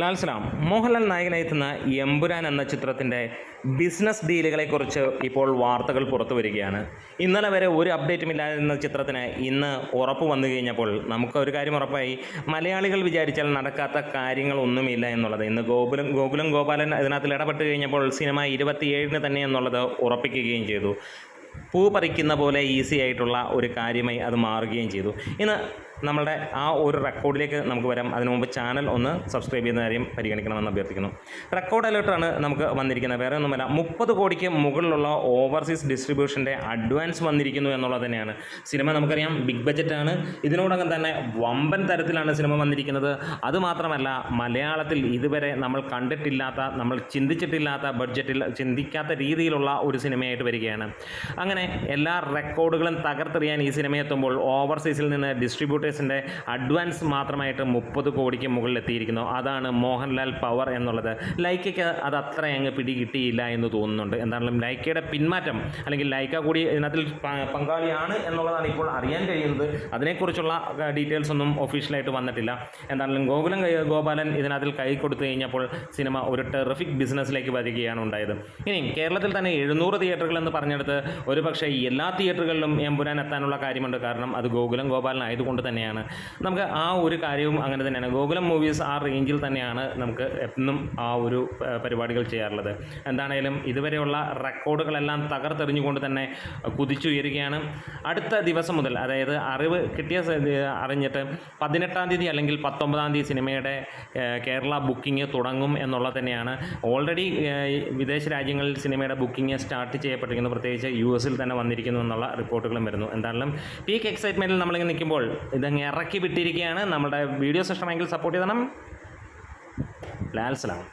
ലാൽ സലാം. മോഹൻലാൽ നായകനെത്തുന്ന എമ്പുരാൻ എന്ന ചിത്രത്തിൻ്റെ ബിസിനസ് ഡീലുകളെക്കുറിച്ച് ഇപ്പോൾ വാർത്തകൾ പുറത്തു വരികയാണ്. ഇന്നലെ വരെ ഒരു അപ്ഡേറ്റും ഇല്ലാതിരുന്ന ചിത്രത്തിന് ഇന്ന് ഉറപ്പ് വന്നു കഴിഞ്ഞപ്പോൾ നമുക്ക് ഒരു കാര്യം ഉറപ്പായി, മലയാളികൾ വിചാരിച്ചാൽ നടക്കാത്ത കാര്യങ്ങളൊന്നുമില്ല എന്നുള്ളത്. ഇന്ന് ഗോകുലം ഗോപാലൻ ഇതിനകത്തിൽ ഇടപെട്ട് കഴിഞ്ഞപ്പോൾ സിനിമ 27-ന് തന്നെ എന്നുള്ളത് ഉറപ്പിക്കുകയും ചെയ്തു. പൂ പറിക്കുന്ന പോലെ ഈസി ആയിട്ടുള്ള ഒരു കാര്യമായി അത് മാറുകയും ചെയ്തു. ഇന്ന് നമ്മളുടെ ആ ഒരു റെക്കോർഡിലേക്ക് നമുക്ക് വരാം. അതിനു മുമ്പ് ചാനൽ ഒന്ന് സബ്സ്ക്രൈബ് ചെയ്യുന്ന കാര്യം പരിഗണിക്കണമെന്ന് അഭ്യർത്ഥിക്കുന്നു. റെക്കോർഡ് അലേർട്ടാണ് നമുക്ക് വന്നിരിക്കുന്നത്. വേറെ ഒന്നുമല്ല, 30 കോടിക്ക് മുകളിലുള്ള ഓവർസീസ് ഡിസ്ട്രിബ്യൂഷൻ്റെ അഡ്വാൻസ് വന്നിരിക്കുന്നു എന്നുള്ളത് തന്നെയാണ്. സിനിമ നമുക്കറിയാം ബിഗ് ബജറ്റാണ്. ഇതിനോടകം തന്നെ വമ്പൻ തരത്തിലാണ് സിനിമ വന്നിരിക്കുന്നത്. അതുമാത്രമല്ല, മലയാളത്തിൽ ഇതുവരെ നമ്മൾ കണ്ടിട്ടില്ലാത്ത, നമ്മൾ ചിന്തിച്ചിട്ടില്ലാത്ത ബഡ്ജറ്റിൽ ചിന്തിക്കാത്ത രീതിയിലുള്ള ഒരു സിനിമയായിട്ട് വരികയാണ്. അങ്ങനെ എല്ലാ റെക്കോർഡുകളും തകർത്തെറിയാൻ ഈ സിനിമ എത്തുമ്പോൾ ഓവർസീസിൽ നിന്ന് ഡിസ്ട്രിബ്യൂട്ടേഴ്സിൻ്റെ അഡ്വാൻസ് മാത്രമായിട്ട് 30 കോടിക്ക് മുകളിൽ എത്തിയിരിക്കുന്നു. അതാണ് മോഹൻലാൽ പവർ എന്നുള്ളത്. ലൈക്കയ്ക്ക് അത് അത്ര അങ്ങ് പിടികിട്ടിയില്ല എന്ന് തോന്നുന്നുണ്ട്. എന്താണെങ്കിലും ലൈക്കയുടെ പിന്മാറ്റം, അല്ലെങ്കിൽ ലൈക്ക കൂടി ഇതിനകത്തിൽ പങ്കാളിയാണ് എന്നുള്ളതാണ് ഇപ്പോൾ അറിയാൻ കഴിയുന്നത്. അതിനെക്കുറിച്ചുള്ള ഡീറ്റെയിൽസ് ഒന്നും ഒഫീഷ്യലായിട്ട് വന്നിട്ടില്ല. എന്താണെങ്കിലും ഗോകുലം ഗോപാലൻ ഇതിനകത്തിൽ കൈ കൊടുത്തു കഴിഞ്ഞപ്പോൾ സിനിമ ഒരു ടെറിഫിക് ബിസിനസ്സിലേക്ക് വരികയാണ് ഉണ്ടായത്. ഇനി കേരളത്തിൽ തന്നെ 700 തിയേറ്ററുകൾ എന്ന് പറഞ്ഞെടുത്ത് ഒരു പക്ഷേ എല്ലാ തിയേറ്ററുകളിലും എമ്പുരാൻ എത്താനുള്ള കാര്യമുണ്ട്. കാരണം അത് ഗോകുലം ഗോപാലൻ ആയതുകൊണ്ട് തന്നെയാണ്. നമുക്ക് ആ ഒരു കാര്യവും അങ്ങനെ തന്നെയാണ്. ഗോകുലം മൂവീസ് ആ റേഞ്ചിൽ തന്നെയാണ് നമുക്ക് എന്നും ആ ഒരു പരിപാടികൾ ചെയ്യാറുള്ളത്. എന്താണേലും ഇതുവരെയുള്ള റെക്കോർഡുകളെല്ലാം തകർത്തെറിഞ്ഞുകൊണ്ട് തന്നെ കുതിച്ചുയരുകയാണ്. അടുത്ത ദിവസം മുതൽ, അതായത് അറിവ് അറിഞ്ഞിട്ട് 18-ാം തീയതി അല്ലെങ്കിൽ 19-ാം തീയതി സിനിമയുടെ കേരള ബുക്കിംഗ് തുടങ്ങും എന്നുള്ളത് തന്നെയാണ്. ഓൾറെഡി വിദേശ രാജ്യങ്ങളിൽ സിനിമയുടെ ബുക്കിംഗ് സ്റ്റാർട്ട് ചെയ്യപ്പെട്ടിരിക്കുന്നു. പ്രത്യേകിച്ച് US-ൽ തന്നെ വന്നിരിക്കുന്നു എന്നുള്ള റിപ്പോർട്ടുകളും വരുന്നു. എന്തായാലും പീക്ക് എക്സൈറ്റ്മെൻറ്റിൽ നമ്മളിങ്ങനെ നിൽക്കുമ്പോൾ ഇതങ്ങ് ഇറക്കി വിട്ടിരിക്കുകയാണ്. നമ്മുടെ വീഡിയോസ് ഇഷ്ടമെങ്കിൽ സപ്പോർട്ട് ചെയ്യണം. ലാൽ സലാം.